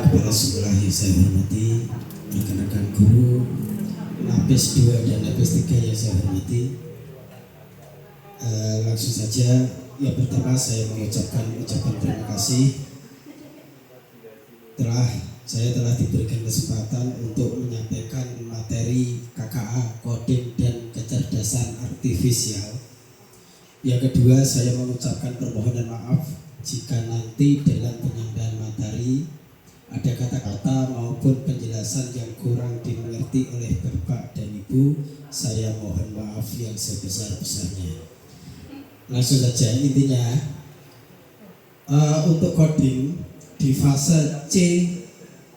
Kepala sekolah yang saya hormati, rekan-rekan guru, Napes 2 dan Napes 3 yang saya hormati. Langsung saja, yang pertama saya mengucapkan ucapan terima kasih saya telah diberikan kesempatan untuk menyampaikan materi KKA, coding dan kecerdasan artifisial. Yang kedua, saya mengucapkan permohonan maaf jika nanti dalam penyampaian materi ada kata-kata maupun penjelasan yang kurang dimengerti oleh Bapak dan Ibu. Saya mohon maaf yang sebesar-besarnya. Langsung saja, intinya untuk coding di fase C,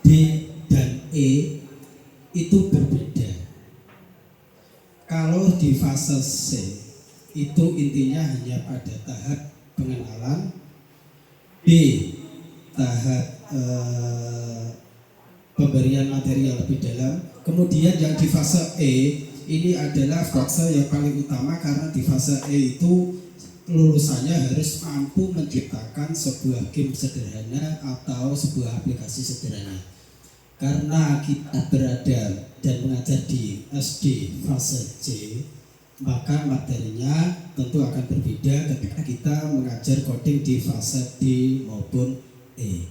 D, dan E itu berbeda. Kalau di fase C itu intinya hanya pada tahap pengenalan, B tahap pemberian materi yang lebih dalam. Kemudian yang di fase E ini adalah fase yang paling utama, karena di fase E itu lulusannya harus mampu menciptakan sebuah game sederhana atau sebuah aplikasi sederhana. Karena kita berada dan mengajar di SD fase C, maka materinya tentu akan berbeda ketika kita mengajar coding di fase D maupun E.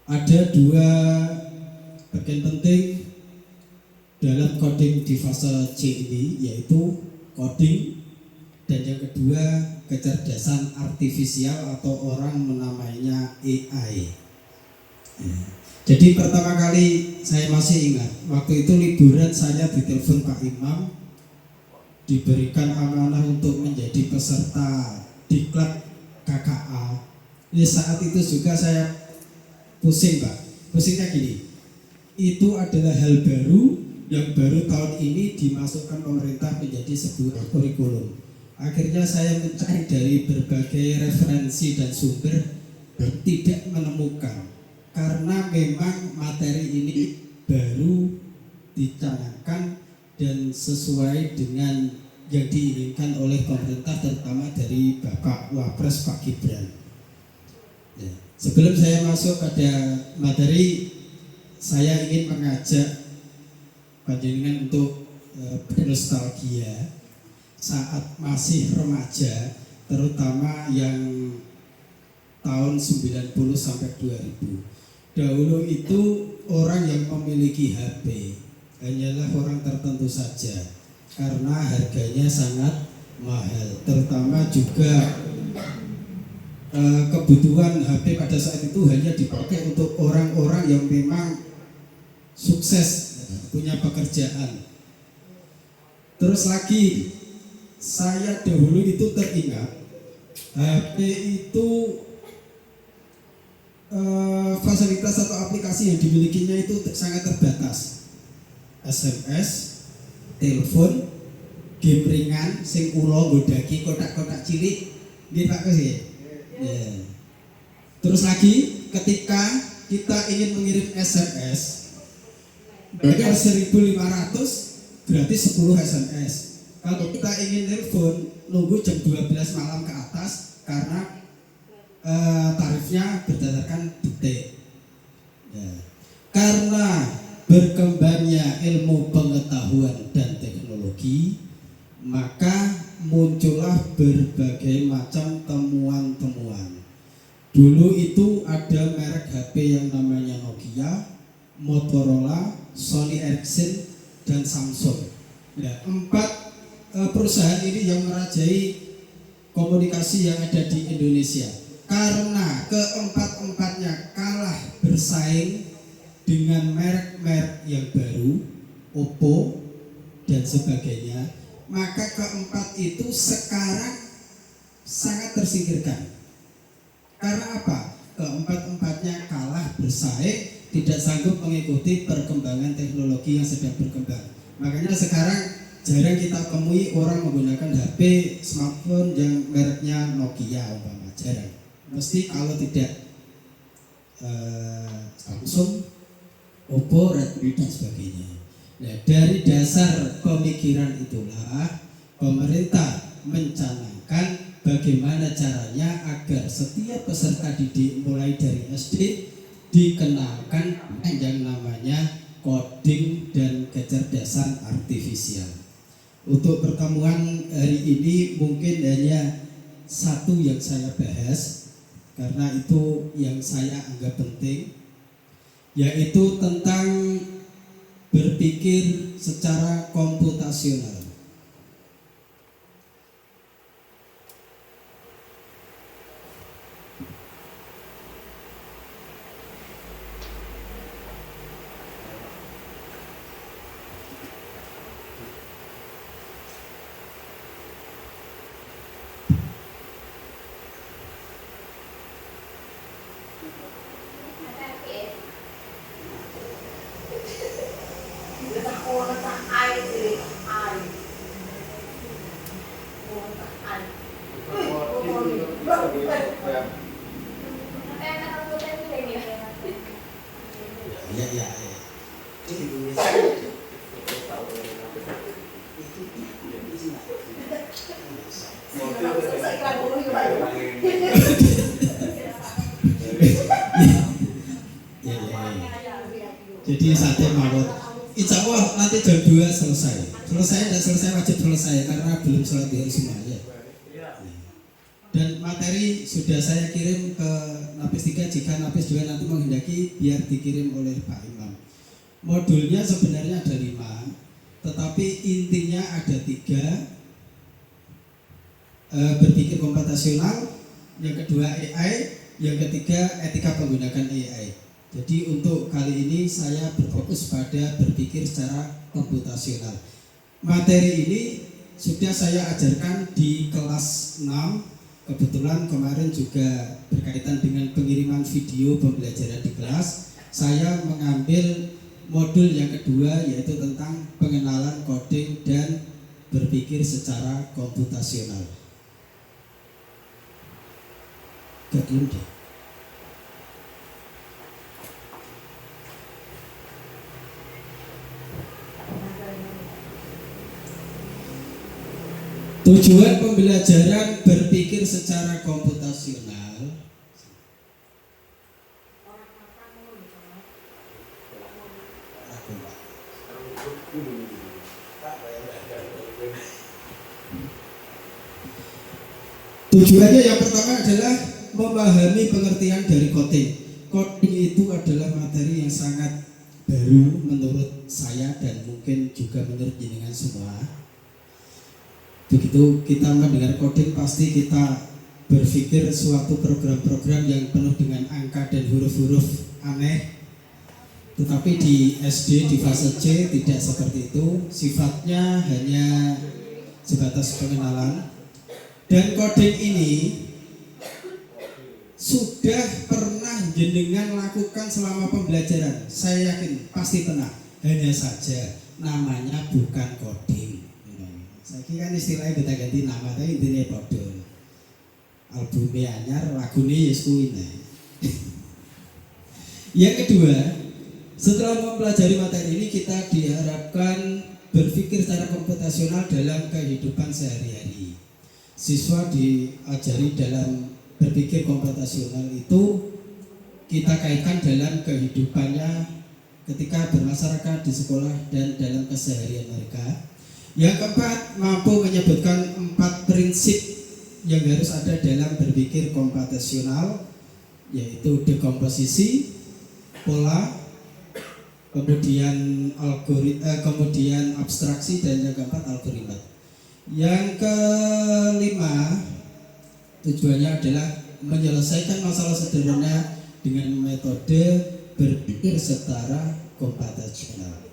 Ada dua bagian penting dalam coding di fase C ini, yaitu coding dan yang kedua kecerdasan artifisial atau orang menamainya AI. Jadi pertama kali saya masih ingat, waktu itu liburan saya ditelepon Pak Imam, diberikan amanah untuk menjadi peserta diklat KKA. Saat itu juga saya pusing, Pak. Pusingnya gini, itu adalah hal baru yang baru tahun ini dimasukkan pemerintah menjadi sebuah kurikulum. Akhirnya saya mencari dari berbagai referensi dan sumber, tidak menemukan, karena memang materi ini baru dicanangkan dan sesuai dengan yang diinginkan oleh pemerintah, terutama dari Bapak Wapres Pak Gibran. Sebelum saya masuk pada materi, saya ingin mengajak panjenengan untuk bernostalgia saat masih remaja, terutama yang tahun 90 sampai 2000. Dahulu itu orang yang memiliki HP hanyalah orang tertentu saja, karena harganya sangat mahal. Terutama juga kebutuhan HP pada saat itu hanya dipakai untuk orang-orang yang memang sukses, punya pekerjaan. Terus lagi, saya dahulu itu teringat HP itu fasilitas atau aplikasi yang dimilikinya itu sangat terbatas. SMS, telepon, game ringan, sing ulo godaki kotak-kotak cilik, gitu Pak sih. Ya. Terus lagi, ketika kita ingin mengirim SMS, bayar 1.500 berarti 10 SMS. Kalau kita ingin telepon, nunggu jam 12 malam ke atas, karena tarifnya berdasarkan detik. Ya. Karena berkembangnya ilmu pengetahuan dan teknologi, maka muncullah berbagai macam temuan-temuan. Dulu itu ada merek HP yang namanya Nokia, Motorola, Sony Ericsson, dan Samsung. Ya, 4 perusahaan ini yang merajai komunikasi yang ada di Indonesia. Karena keempat-empatnya kalah bersaing dengan merek-merek yang baru, Oppo dan sebagainya, maka keempat itu sekarang sangat tersingkirkan. Karena apa? Keempat-empatnya kalah bersaing, tidak sanggup mengikuti perkembangan teknologi yang sedang berkembang. Makanya sekarang jarang kita temui orang menggunakan HP smartphone yang mereknya Nokia umpama, jarang. Mesti kalau tidak Samsung, Oppo, Redmi dan sebagainya. Nah, dari dasar pemikiran itulah pemerintah mencanangkan bagaimana caranya agar setiap peserta didik mulai dari SD, dikenalkan yang namanya coding dan kecerdasan artifisial. Untuk pertemuan hari ini mungkin hanya satu yang saya bahas karena itu yang saya anggap penting, yaitu tentang berpikir secara komputasional. Jadi sate mawon. Insya Allah nanti jam 2 selesai. Selesai dan selesai wajib selesai karena belum sholat di semua ya. Dan materi sudah saya kirim ke Napis 3 jika Napis 2 nanti menghendaki biar dikirim oleh Pak Imam. Modulnya sebenarnya ada 5, tetapi intinya ada 3. Berpikir komputasional, yang kedua AI, yang ketiga etika penggunaan AI. Jadi untuk kali ini saya berfokus pada berpikir secara komputasional. Materi ini sudah saya ajarkan di kelas 6. Kebetulan kemarin juga berkaitan dengan pengiriman video pembelajaran di kelas. Saya mengambil modul yang kedua yaitu tentang pengenalan coding dan berpikir secara komputasional. Belum deh. Tujuan pembelajaran berpikir secara komputasional tujuannya yang pertama adalah memahami pengertian dari coding. Coding itu adalah materi yang sangat baru menurut saya dan mungkin juga menurut jenengan semua. Begitu kita mendengar coding pasti kita berpikir suatu program-program yang penuh dengan angka dan huruf-huruf aneh. Tetapi di SD di fase C tidak seperti itu, sifatnya hanya sebatas pengenalan. Dan coding ini sudah pernah jenengan lakukan selama pembelajaran. Saya yakin pasti pernah. Hanya saja namanya bukan coding. Saya kira kan istilahnya kita ganti nama, tapi intinya podo. Albumnya anyar, lagunya yes kuwi. Yang kedua, setelah mempelajari materi ini kita diharapkan berpikir secara komputasional dalam kehidupan sehari-hari. Siswa diajari dalam berpikir komputasional itu kita kaitkan dalam kehidupannya ketika bermasyarakat di sekolah dan dalam keseharian mereka. Yang keempat, mampu menyebutkan 4 prinsip yang harus ada dalam berpikir komputasional, yaitu dekomposisi, pola, kemudian kemudian abstraksi, dan yang keempat algoritma. Yang kelima, tujuannya adalah menyelesaikan masalah sederhana dengan metode berpikir secara komputasional.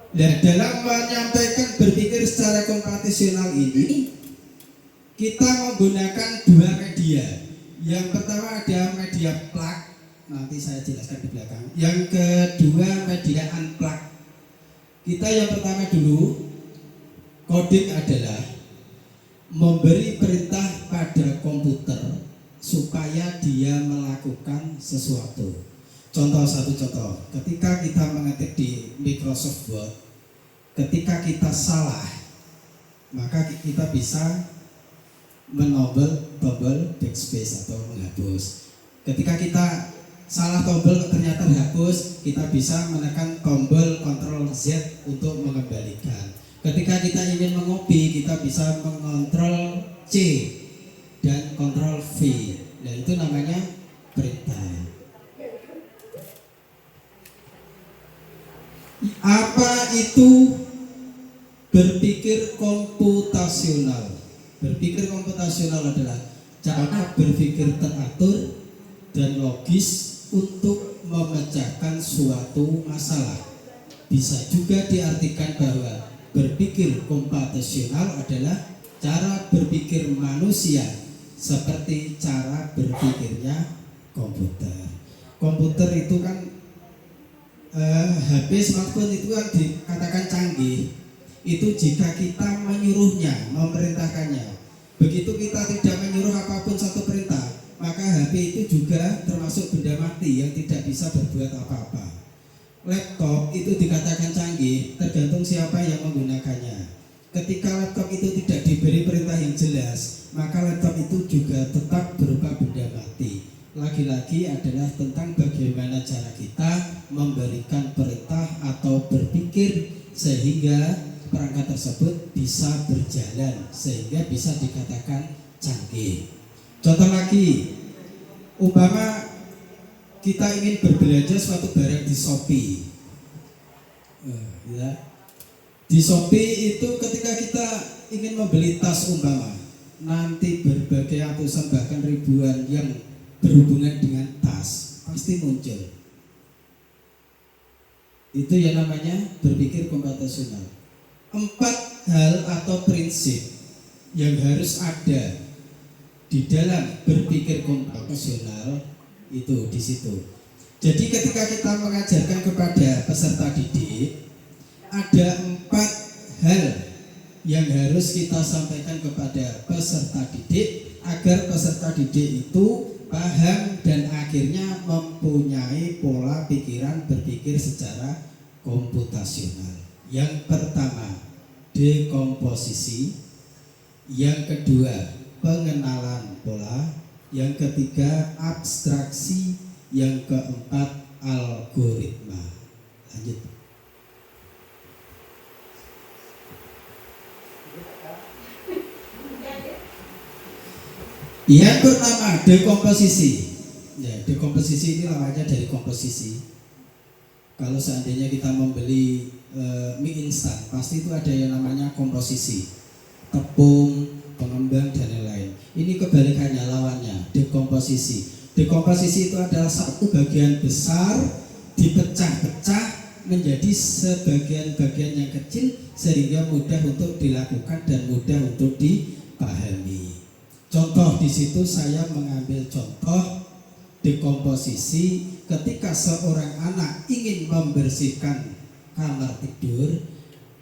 Dan dalam menyampaikan berpikir secara komputasional ini, kita menggunakan 2 media. Yang pertama ada media plug, nanti saya jelaskan di belakang. Yang kedua media unplug. Kita yang pertama dulu, coding adalah memberi perintah pada komputer supaya dia melakukan sesuatu. Satu contoh, ketika kita mengetik di Microsoft Word, ketika kita salah, maka kita bisa tombol backspace atau menghapus. Ketika kita salah tombol ternyata hapus, kita bisa menekan tombol Ctrl Z untuk mengembalikan. Ketika kita ingin mengopi, kita bisa mengontrol C dan Ctrl V. Nah, itu namanya perintah. Apa itu berpikir komputasional? Berpikir komputasional adalah cara berpikir teratur dan logis untuk memecahkan suatu masalah. Bisa juga diartikan bahwa berpikir komputasional adalah cara berpikir manusia seperti cara berpikirnya komputer. Komputer itu kan HP, smartphone itu kan dikatakan canggih. Itu jika kita menyuruhnya, memerintahkannya. Begitu kita tidak menyuruh apapun satu perintah, maka HP itu juga termasuk benda mati yang tidak bisa berbuat apa-apa. Laptop itu dikatakan canggih tergantung siapa yang menggunakannya. Ketika laptop itu tidak diberi perintah yang jelas, maka laptop itu juga tetap berupa benda mati. Lagi-lagi adalah tentang bagaimana cara kita memberikan perintah atau berpikir sehingga perangkat tersebut bisa berjalan, sehingga bisa dikatakan canggih. Contoh lagi, umpama kita ingin berbelanja suatu barang di Shopee. Di Shopee itu ketika kita ingin membeli tas umpama, nanti berbagai ratusan bahkan ribuan yang berhubungan dengan tas pasti muncul. Itu yang namanya berpikir komputasional. 4 hal atau prinsip yang harus ada di dalam berpikir komputasional itu di situ. Jadi ketika kita mengajarkan kepada peserta didik, ada 4 hal yang harus kita sampaikan kepada peserta didik agar peserta didik itu paham dan akhirnya mempunyai pola pikiran berpikir secara komputasional. Yang pertama, dekomposisi. Yang kedua, pengenalan pola. Yang ketiga, abstraksi. Yang keempat, algoritma. Lanjut. Yang pertama, dekomposisi. Ya, dekomposisi ini namanya dari komposisi. Kalau seandainya kita membeli mie instan, pasti itu ada yang namanya komposisi, tepung, pengembang dan lain-lain. Ini kebalikannya, lawannya, dekomposisi. Dekomposisi itu adalah satu bagian besar dipecah-pecah menjadi sebagian-bagian yang kecil sehingga mudah untuk dilakukan dan mudah untuk dipahami. Contoh di situ saya mengambil contoh dekomposisi ketika seorang anak ingin membersihkan kamar tidur.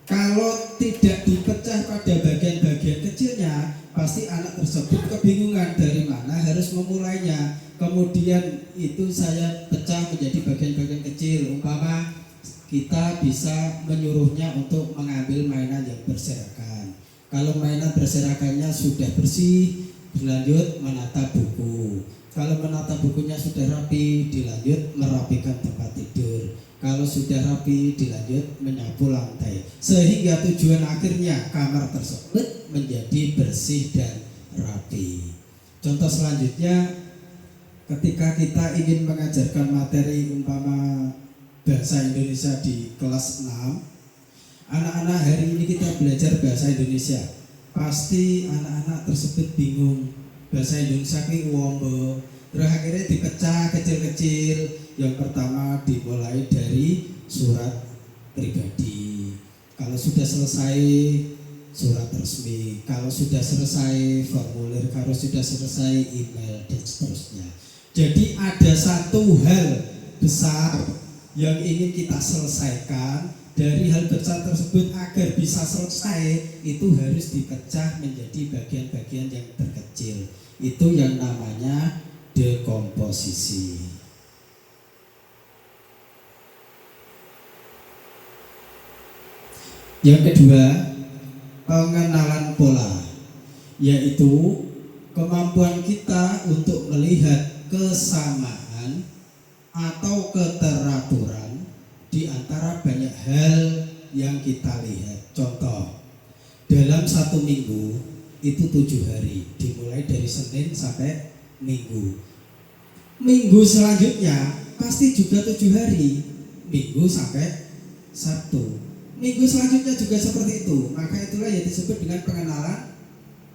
Kalau tidak dipecah pada bagian-bagian kecilnya, pasti anak tersebut kebingungan dari mana harus memulainya. Kemudian itu saya pecah menjadi bagian-bagian kecil. Umpama kita bisa menyuruhnya untuk mengambil mainan yang berserakan. Kalau mainan berserakannya sudah bersih, dilanjut menata buku. Kalau menata bukunya sudah rapi, dilanjut merapikan tempat tidur. Kalau sudah rapi, dilanjut menyapu lantai. Sehingga tujuan akhirnya kamar tersebut menjadi bersih dan rapi. Contoh selanjutnya, ketika kita ingin mengajarkan materi umpama bahasa Indonesia di kelas 6, anak-anak hari ini kita belajar bahasa Indonesia. Pasti anak-anak tersebut bingung, bahasa Indonesia ini wombo. Terus akhirnya dipecah kecil-kecil. Yang pertama dimulai dari surat pribadi. Kalau sudah selesai surat resmi, kalau sudah selesai formulir, kalau sudah selesai email dan seterusnya. Jadi ada satu hal besar yang ingin kita selesaikan. Dari hal besar tersebut agar bisa selesai itu harus dipecah menjadi bagian-bagian yang terkecil. Itu yang namanya dekomposisi. Yang kedua, pengenalan pola, yaitu kemampuan kita untuk melihat kesamaan atau keteraturan di antara banyak hal yang kita lihat. Contoh, dalam satu minggu itu 7 hari, dimulai dari Senin sampai Minggu. Minggu selanjutnya pasti juga 7 hari, Minggu sampai Sabtu. Minggu selanjutnya juga seperti itu. Maka itulah yang disebut dengan pengenalan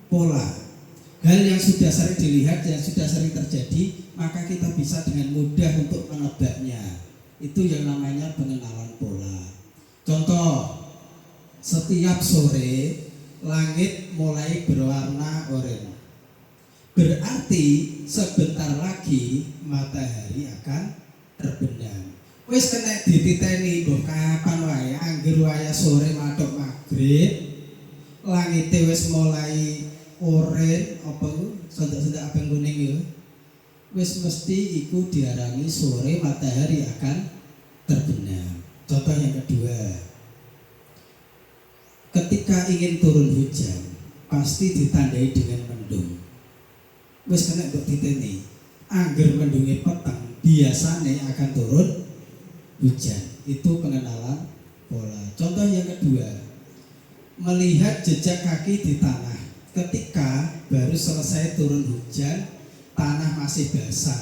pola. Hal yang sudah sering dilihat, yang sudah sering terjadi, maka kita bisa dengan mudah untuk menebaknya. Itu yang namanya pengenalan pola. Contoh, setiap sore langit mulai berwarna oranye. Berarti sebentar lagi matahari akan terbenam. Wis kena dititeni mbok kapan wae, angger waya sore madhep magrib, langite wis mulai oranye apa sedak-sedak abang kuning ya. Wis mesti iku diarani sore matahari akan terbenam. Contoh yang kedua, ketika ingin turun hujan pasti ditandai dengan mendung. Wis kena mbok diteni, angger mendunge peteng biasanya akan turun hujan. Itu pengenalan pola. Contoh yang kedua, melihat jejak kaki di tanah. Ketika baru selesai turun hujan, tanah masih basah.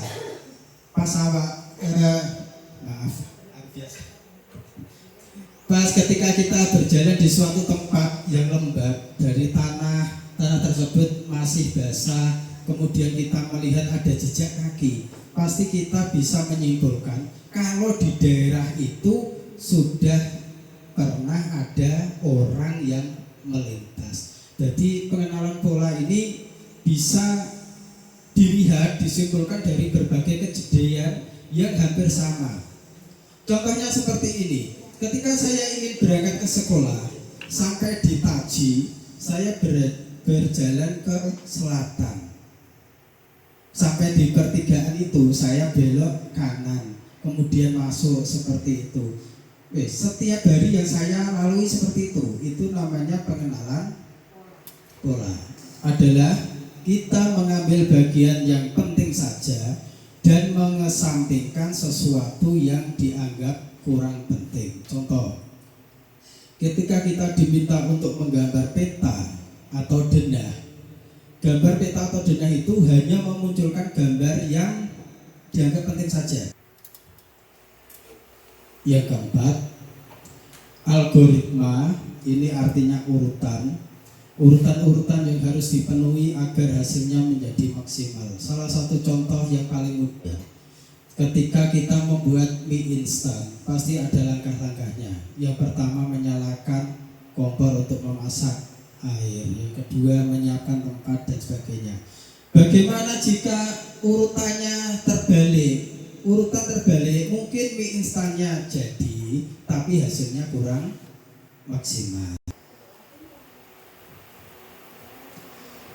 Pas pas ketika kita berjalan di suatu tempat yang lembab, dari tanah tersebut masih basah, kemudian kita melihat ada jejak kaki, pasti kita bisa menyimpulkan kalau di daerah itu sudah pernah ada orang yang melintas. Jadi pengenalan pola ini bisa dilihat, disimpulkan dari berbagai kejadian yang hampir sama. Contohnya seperti ini, ketika saya ingin berangkat ke sekolah, sampai di Taji, saya berjalan ke selatan. Sampai di pertigaan itu, saya belok kanan, kemudian masuk seperti itu. Setiap hari yang saya lalui seperti itu namanya pengenalan pola. Adalah kita mengambil bagian yang penting saja dan mengesampingkan sesuatu yang dianggap kurang penting. Contoh, ketika kita diminta untuk menggambar peta atau denah, gambar peta atau denah itu hanya memunculkan gambar yang dianggap penting saja. Yang keempat, algoritma. Ini artinya urutan-urutan yang harus dipenuhi agar hasilnya menjadi maksimal. Salah satu contoh yang paling mudah, ketika kita membuat mie instan, pasti ada langkah-langkahnya. Yang pertama, menyalakan kompor untuk memasak air. Yang kedua, menyiapkan tempat dan sebagainya. Bagaimana jika urutannya terbalik? Urutan terbalik, mungkin mie instannya jadi, tapi hasilnya kurang maksimal.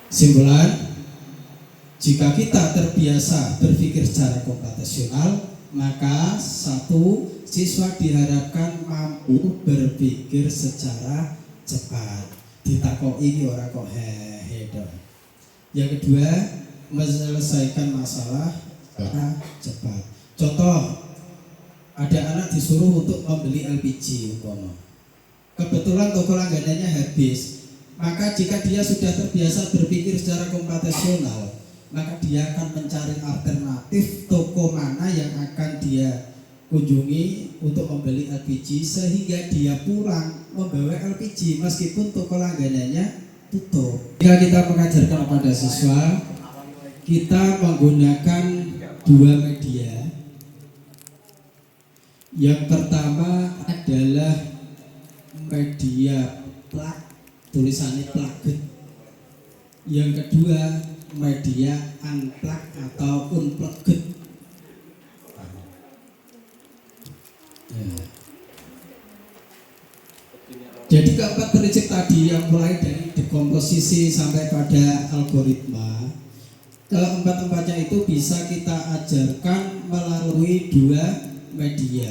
Simpulan, jika kita terbiasa berpikir secara komputasional, maka satu, siswa diharapkan mampu berpikir secara cepat. Ditakoki ora kok hehe dong. Yang kedua, menyelesaikan masalah secara cepat. Contoh, ada anak disuruh untuk membeli LPG umpama. Kebetulan toko langganannya habis. Maka jika dia sudah terbiasa berpikir secara komputasional, maka dia akan mencari alternatif toko mana yang akan dia kunjungi untuk membeli LPG, sehingga dia pulang membawa LPG meskipun toko langganannya tutup. Jika kita mengajarkan kepada siswa, kita menggunakan 2 media. Yang pertama adalah media plak, tulisannya plaget. Yang kedua media unplug atau unplugged. Jadi keempat prinsip tadi yang mulai dari dekomposisi sampai pada algoritma, keempat-empatnya itu bisa kita ajarkan melalui 2 media.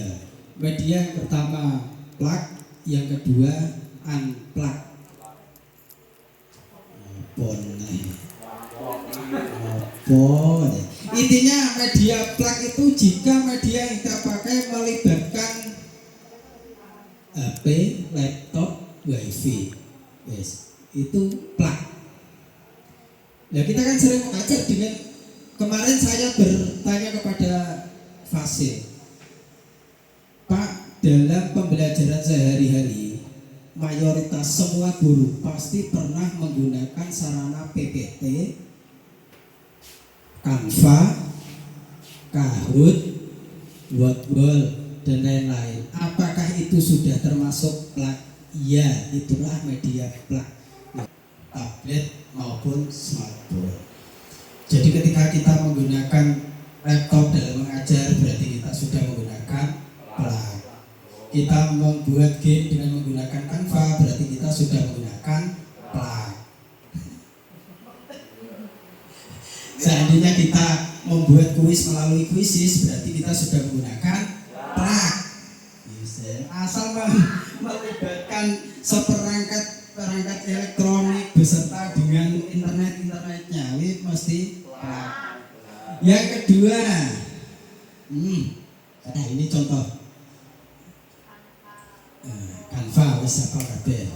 Media yang pertama plug, yang kedua unplug. Intinya media plug itu jika media yang kita pakai melibatkan HP, laptop, wifi, yes, itu plug. Nah kita kan sering mengajar dengan, kemarin saya bertanya kepada Fasil, Pak, dalam pembelajaran sehari-hari mayoritas semua guru pasti pernah menggunakan sarana PPT, Canva, Kahoot, Wordwall, dan lain-lain. Apakah itu sudah termasuk plug? Iya, itulah media plug, tablet maupun smartphone. Jadi ketika kita menggunakan laptop dalam mengajar, berarti kita sudah menggunakan plug. Kita membuat game dengan menggunakan Canva, berarti kita sudah menggunakan plug. Seandainya kita membuat kuis melalui Quizizz, berarti kita sudah menggunakan plug. Asal melibatkan seperangkat elektronik beserta dengan internetnya, ini mesti plug. Yang kedua, nah ini contoh Canva wis apa kabeh,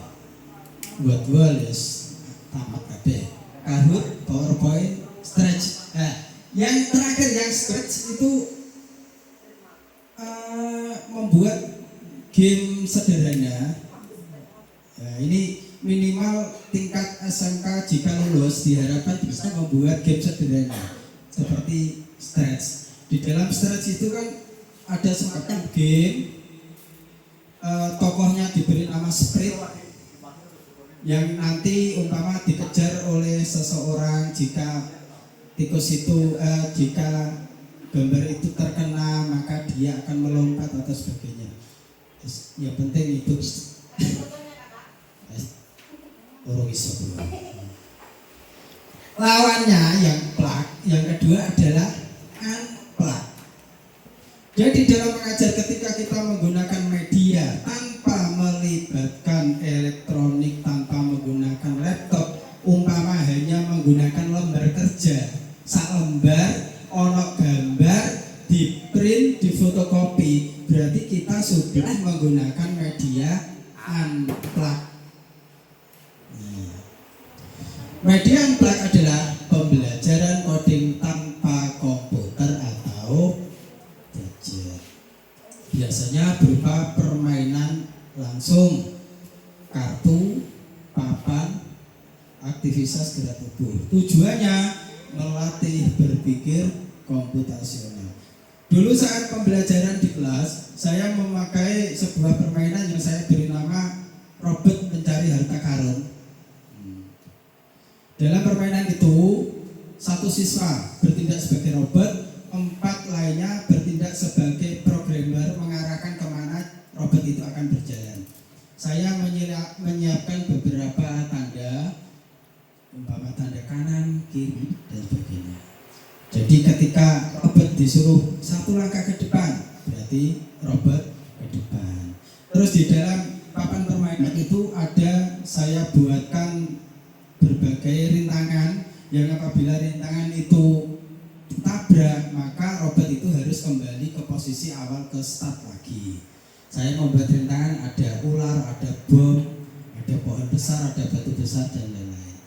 Wordwall wis tamat kabeh, Kahoot, PowerPoint, Stretch. Yang terakhir yang Stretch itu membuat game sederhana. Ini minimal tingkat SMK jika lulus diharapkan bisa membuat game sederhana seperti Stretch. Di dalam Stretch itu kan ada semacam game, tokohnya diberi nama Sprite yang nanti umpama dikejar oleh seseorang, jika tikus itu jika gambar itu terkena maka dia akan melompat atau sebagainya. Yang penting itu orang iso. Lawannya yang plug, yang kedua adalah unplug. Jadi dalam mengajar ketika kita menggunakan media tanpa melibatkan elektronik, tanpa menggunakan laptop, umpama hanya menggunakan lembar kerja, sak lembar, ono gambar, di print, di fotokopi, berarti kita sudah menggunakan media unplug. Media unplug adalah pembelajaran coding tanpa komputer atau gadget. Biasanya berupa permainan langsung, kartu, papan, aktivitas gerak tubuh. Tujuannya melatih berpikir komputasional. Dulu saat pembelajaran di kelas, saya memakai sebuah permainan yang saya beri nama Robot Mencari Harta Karun. Dalam permainan itu, satu siswa bertindak sebagai robot, 4 lainnya bertindak sebagai programmer mengarahkan kemana robot itu akan berjalan. Saya menyiapkan beberapa tanda, umpama tanda kanan, kiri, dan sebagainya. Jadi ketika robot disuruh 1 langkah ke depan, berarti robot ke depan. Terus di dalam papan permainan itu ada saya buatkan berbagai rintangan yang apabila rintangan itu tabrak, maka robot itu harus kembali ke posisi awal, ke start lagi. Saya membuat rintangan, ada ular, ada bom, ada pohon besar, ada batu besar, dan lain-lain.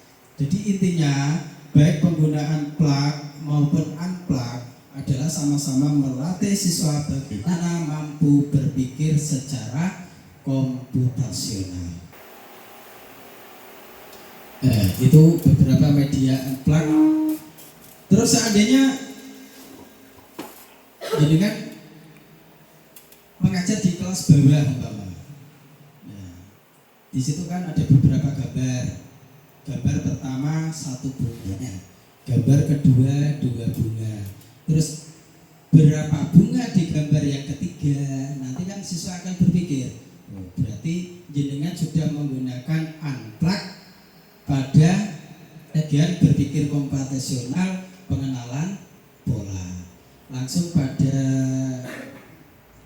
Jadi intinya baik penggunaan plug maupun unplug adalah sama-sama melatih siswa bagaimana mampu berpikir secara komputasional. Itu beberapa media unplug. Terus seandainya jadi kan mengajar di kelas bawah umpama. Di situ kan ada beberapa gambar. Gambar pertama 1 bunga, gambar kedua 2 bunga. Terus berapa bunga di gambar yang ketiga? Nanti kan siswa akan berpikir, berarti jenengan sudah menggunakan unplug pada bagian berpikir komputasional, pengenalan pola. Langsung pada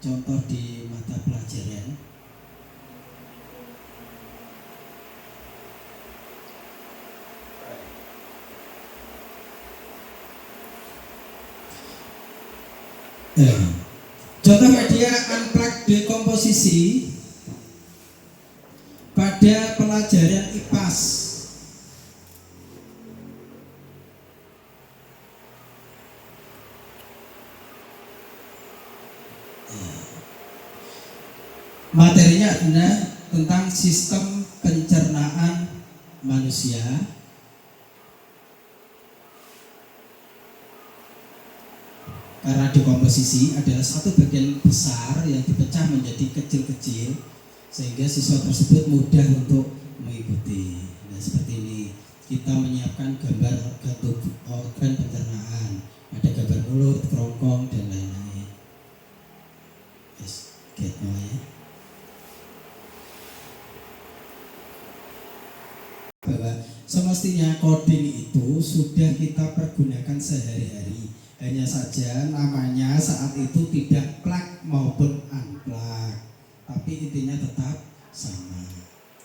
contoh di mata pelajaran. Contoh media unplugged dekomposisi pada pelajaran IPAS. Materinya adalah tentang sistem pencernaan manusia. Karena dekomposisi adalah satu bagian besar yang dipecah menjadi kecil-kecil, sehingga siswa tersebut mudah untuk mengikuti. Nah, seperti ini kita menyiapkan gambar organ tubuh, organ pencernaan, ada gambar mulut, kerongkong dan lain-lain. Yes, get ya. Bahwa semestinya coding itu sudah kita pergunakan sehari-hari. Hanya saja namanya saat itu tidak plug maupun unplug, tapi intinya tetap sama.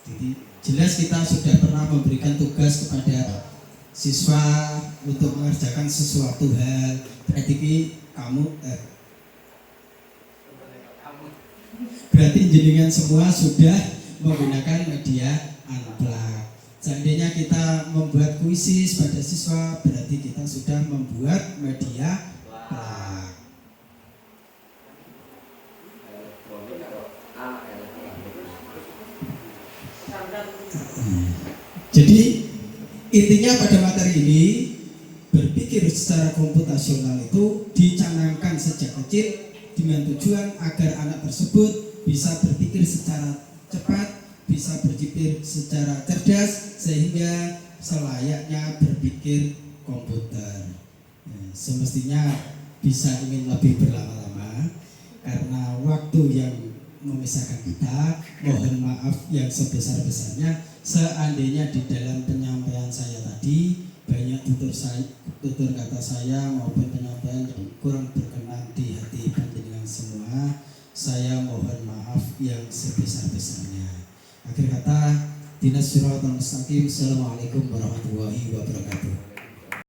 Jadi jelas kita sudah pernah memberikan tugas kepada siswa untuk mengerjakan sesuatu hal. Berarti jenengan semua sudah menggunakan media unplug. Seandainya kita membuat kuisis pada siswa, berarti kita sudah membuat media plug. Jadi intinya pada materi ini, berpikir secara komputasional itu dicanangkan sejak kecil dengan tujuan agar anak tersebut bisa berpikir secara cepat, bisa berpikir secara cerdas, sehingga selayaknya berpikir komputer. Semestinya bisa ingin lebih berlama-lama, karena waktu yang memisahkan kita. Mohon maaf yang sebesar-besarnya seandainya di dalam penyampaian saya tadi banyak tutur kata saya maupun penyampaian yang kurang berkenan di hati panjenengan semua. Saya mohon maaf yang sebesar-besarnya. Akhir kata, Dinas Siratal Mustaqim. Assalamualaikum warahmatullahi wabarakatuh.